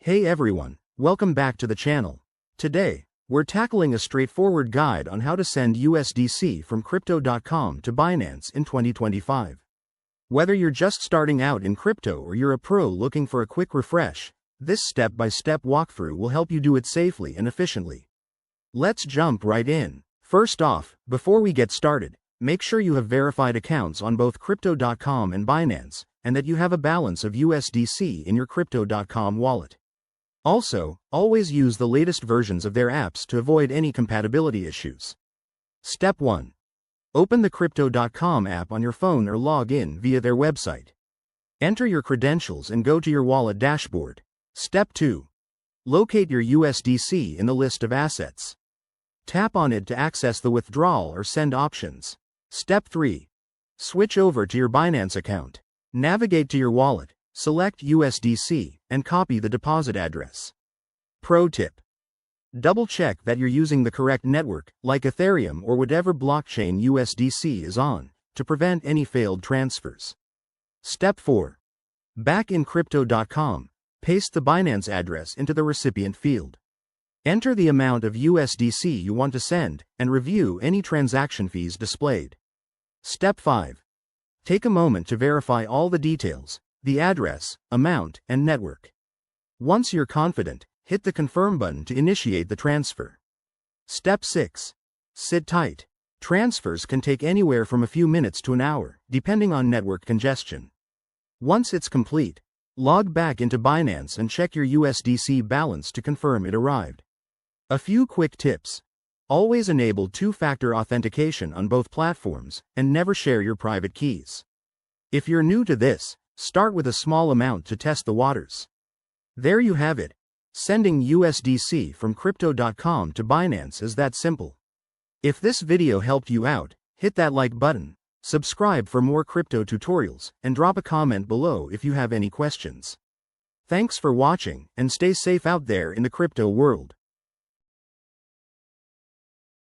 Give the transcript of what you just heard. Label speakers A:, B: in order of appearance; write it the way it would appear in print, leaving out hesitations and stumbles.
A: Hey everyone, welcome back to the channel. Today, we're tackling a straightforward guide on how to send USDC from Crypto.com to Binance in 2025. Whether you're just starting out in crypto or you're a pro looking for a quick refresh, this step-by-step walkthrough will help you do it safely and efficiently. Let's jump right in. First off, before we get started, make sure you have verified accounts on both Crypto.com and Binance, and that you have a balance of USDC in your Crypto.com wallet. Also, always use the latest versions of their apps to avoid any compatibility issues. Step 1. Open the Crypto.com app on your phone or log in via their website. Enter your credentials and go to your wallet dashboard. Step 2. Locate your USDC in the list of assets. Tap on it to access the withdrawal or send options. Step 3. Switch over to your Binance account. Navigate to your wallet, select USDC, and copy the deposit address. Pro tip: double-check that you're using the correct network, like Ethereum or whatever blockchain USDC is on, to prevent any failed transfers. Step 4. Back in Crypto.com, paste the Binance address into the recipient field. Enter the amount of USDC you want to send, and review any transaction fees displayed. Step 5. Take a moment to verify all the details: the address, amount, and network. Once you're confident, hit the confirm button to initiate the transfer. Step 6. Sit tight. Transfers can take anywhere from a few minutes to an hour, depending on network congestion. Once it's complete, log back into Binance and check your USDC balance to confirm it arrived. A few quick tips: always enable two-factor authentication on both platforms, and never share your private keys. If you're new to this, start with a small amount to test the waters. There you have it. Sending USDC from Crypto.com to Binance is that simple. If this video helped you out, hit that like button, subscribe for more crypto tutorials, and drop a comment below if you have any questions. Thanks for watching, and stay safe out there in the crypto world.